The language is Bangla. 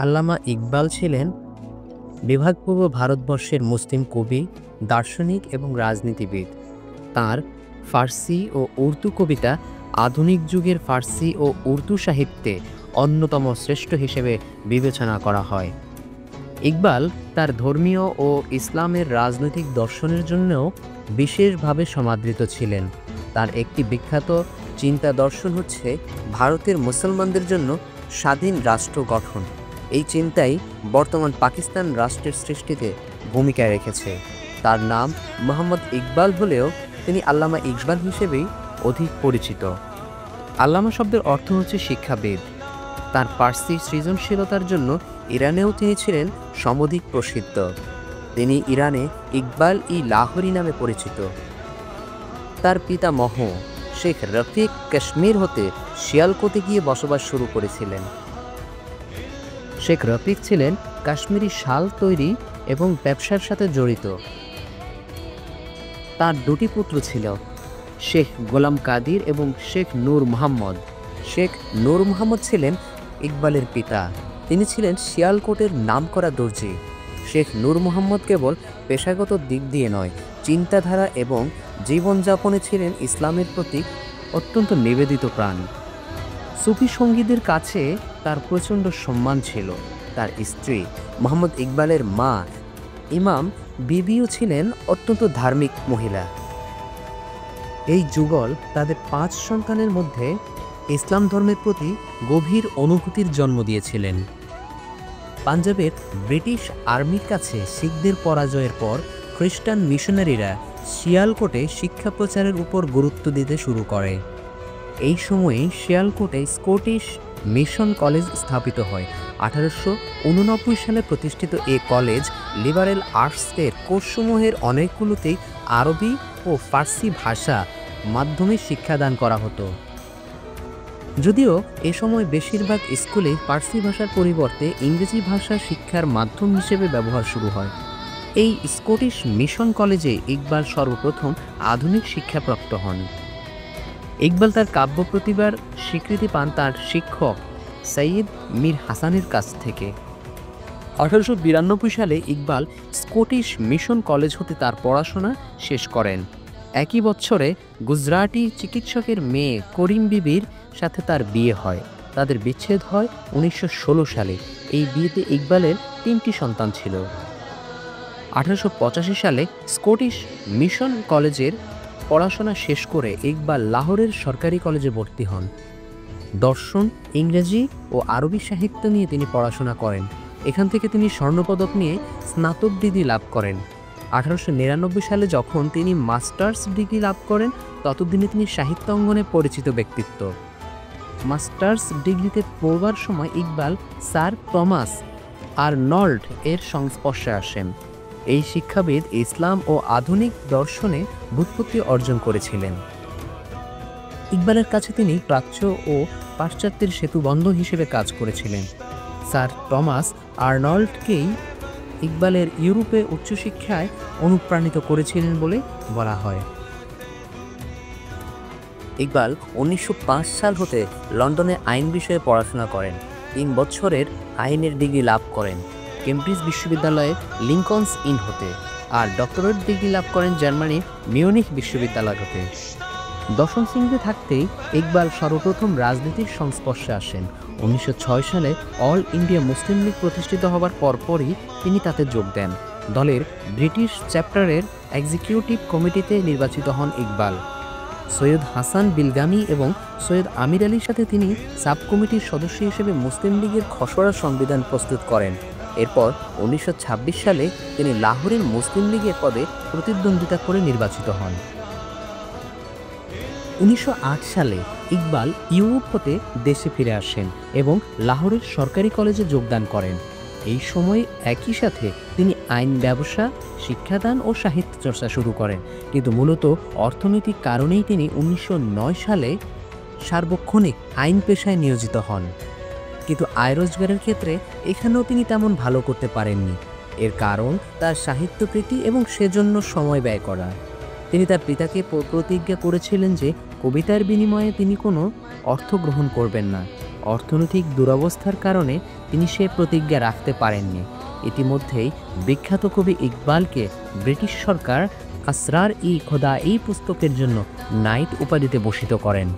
আল্লামা ইকবাল ছিলেন বিভাগপূর্ব ভারতবর্ষের মুসলিম কবি, দার্শনিক এবং রাজনীতিবিদ। তাঁর ফার্সি ও উর্দু কবিতা আধুনিক যুগের ফার্সি ও উর্দু সাহিত্যে অন্যতম শ্রেষ্ঠ হিসেবে বিবেচনা করা হয়। ইকবাল তার ধর্মীয় ও ইসলামের রাজনৈতিক দর্শনের জন্যও বিশেষভাবে সমাদৃত ছিলেন। তার একটি বিখ্যাত চিন্তা দর্শন হচ্ছে ভারতের মুসলমানদের জন্য স্বাধীন রাষ্ট্র গঠন। এই চিন্তাই বর্তমান পাকিস্তান রাষ্ট্রের সৃষ্টিতে ভূমিকা রেখেছে। তার নাম মোহাম্মদ ইকবাল হলেও তিনি আল্লামা ইকবাল হিসেবেই অধিক পরিচিত। আল্লামা শব্দের অর্থ হচ্ছে শিক্ষাবিদ। তার পার্সি সৃজনশীলতার জন্য ইরানেও তিনি ছিলেন সমধিক প্রসিদ্ধ। তিনি ইরানে ইকবাল-ই লাহোরি নামে পরিচিত। তার পিতামহ শেখ রফিক কাশ্মীর হতে শিয়ালকোটে গিয়ে বসবাস শুরু করেছিলেন। শেখ রফিক ছিলেন কাশ্মীরি শাল তৈরি এবং ব্যবসার সাথে জড়িত। তার দুটি পুত্র ছিল, শেখ গোলাম কাদির এবং শেখ নূর মোহাম্মদ। শেখ নূর মোহাম্মদ ছিলেন ইকবালের পিতা। তিনি ছিলেন শিয়ালকোটের নামকরা দর্জি। শেখ নূর মোহাম্মদ কেবল পেশাগত দিক দিয়ে নয়, চিন্তাধারা এবং জীবনযাপনে ছিলেন ইসলামের প্রতি অত্যন্ত নিবেদিত প্রাণ। সুফি সঙ্গীদের কাছে তার প্রচণ্ড সম্মান ছিল। তার স্ত্রী মোহাম্মদ ইকবালের মা ইমাম বিবিও ছিলেন অত্যন্ত ধার্মিক মহিলা। এই যুগল তাদের 5 সন্তানের মধ্যে ইসলাম ধর্মের প্রতি গভীর অনুভূতির জন্ম দিয়েছিলেন। পাঞ্জাবের ব্রিটিশ আর্মির কাছে শিখদের পরাজয়ের পর খ্রিস্টান মিশনারিরা শিয়ালকোটে শিক্ষা প্রচারের উপর গুরুত্ব দিতে শুরু করে। এই সময়ে শিয়ালকোটে স্কটিশ মিশন কলেজ স্থাপিত হয়। 1889 সালে প্রতিষ্ঠিত এ কলেজ লিবারেল আর্টসের কোর্সসমূহের অনেকগুলোতেই আরবি ও ফার্সি ভাষা মাধ্যমে শিক্ষাদান করা হতো। যদিও এ সময় বেশিরভাগ স্কুলে ফার্সি ভাষার পরিবর্তে ইংরেজি ভাষা শিক্ষার মাধ্যম হিসেবে ব্যবহার শুরু হয়। এই স্কটিশ মিশন কলেজে ইকবাল সর্বপ্রথম আধুনিক শিক্ষাপ্রাপ্ত হন। ইকবাল তার কাব্য প্রতিভার স্বীকৃতি পান তার শিক্ষক সৈয়দ মীর হাসানের কাছ থেকে। 1892 সালে ইকবাল স্কটিশ মিশন কলেজ হতে তার পড়াশোনা শেষ করেন। একই বছরে গুজরাটি চিকিৎসকের মেয়ে করিম বিবির সাথে তার বিয়ে হয়। তাদের বিচ্ছেদ হয় 1916 সালে। এই বিয়েতে ইকবালের 3টি সন্তান ছিল। 1885 সালে স্কটিশ মিশন কলেজের পড়াশোনা শেষ করে ইকবাল লাহোরের সরকারি কলেজে ভর্তি হন। দর্শন, ইংরেজি ও আরবি সাহিত্য নিয়ে তিনি পড়াশোনা করেন। এখান থেকে তিনি স্বর্ণপদক নিয়ে স্নাতক ডিগ্রি লাভ করেন। 1899 সালে যখন তিনি মাস্টার্স ডিগ্রি লাভ করেন, ততদিনে তিনি সাহিত্য অঙ্গনে পরিচিত ব্যক্তিত্ব। মাস্টার্স ডিগ্রিতে পড়বার সময় ইকবাল স্যার টমাস আর্নল্ড এর সংস্পর্শে আসেন। এই শিক্ষাবিদ ইসলাম ও আধুনিক দর্শনে ব্যুৎপত্তি অর্জন করেছিলেন। ইকবালের কাছে তিনি প্রাচ্য ও পাশ্চাত্যের সেতুবন্ধন হিসেবে কাজ করেছিলেন। স্যার টমাস আর্নল্ডকেই ইকবালের ইউরোপে উচ্চশিক্ষায় অনুপ্রাণিত করেছিলেন বলে বলা হয়। ইকবাল 1905 সাল হতে লন্ডনে আইন বিষয়ে পড়াশোনা করেন। 3 বছরের আইনের ডিগ্রি লাভ করেন কেমব্রিজ বিশ্ববিদ্যালয়ে লিঙ্কনস ইন হতে, আর ডক্টরেট ডিগ্রি লাভ করেন জার্মানির মিউনিখ বিশ্ববিদ্যালয় হতে। দশম শ্রেণীতে থাকতেই ইকবাল সর্বপ্রথম রাজনীতির সংস্পর্শে আসেন। 1906 সালে অল ইন্ডিয়া মুসলিম লীগ প্রতিষ্ঠিত হবার পরপরই তিনি তাতে যোগ দেন। দলের ব্রিটিশ চ্যাপ্টারের এক্সিকিউটিভ কমিটিতে নির্বাচিত হন ইকবাল। সৈয়দ হাসান বিলগামি এবং সৈয়দ আমির আলীর সাথে তিনি সাব কমিটির সদস্য হিসেবে মুসলিম লীগের খসড়া সংবিধান প্রস্তুত করেন। এরপর 1926 সালে তিনি লাহোরের মুসলিম লীগের পদে প্রতিদ্বন্দ্বিতা করে নির্বাচিত হন। 1908 সালে ইকবাল ইউরোপ হতে দেশে ফিরে আসেন এবং লাহোরের সরকারি কলেজে যোগদান করেন। এই সময় একই সাথে তিনি আইন ব্যবসা, শিক্ষাদান ও সাহিত্য চর্চা শুরু করেন। কিন্তু মূলত অর্থনৈতিক কারণেই তিনি 1909 সালে সার্বক্ষণিক আইন পেশায় নিয়োজিত হন। কিন্তু আয় রোজগারের ক্ষেত্রে এখানেও তিনি তেমন ভালো করতে পারেননি। এর কারণ তার সাহিত্যপ্রীতি এবং সেজন্য সময় ব্যয় করা। তিনি তার পিতাকে প্রতিজ্ঞা করেছিলেন যে কবিতার বিনিময়ে তিনি কোনো অর্থ গ্রহণ করবেন না। অর্থনৈতিক দুরবস্থার কারণে তিনি সে প্রতিজ্ঞা রাখতে পারেননি। ইতিমধ্যেই বিখ্যাত কবি ইকবালকে ব্রিটিশ সরকার আসরার ই খোদা এই পুস্তকের জন্য নাইট উপাধিতে ভূষিত করেন।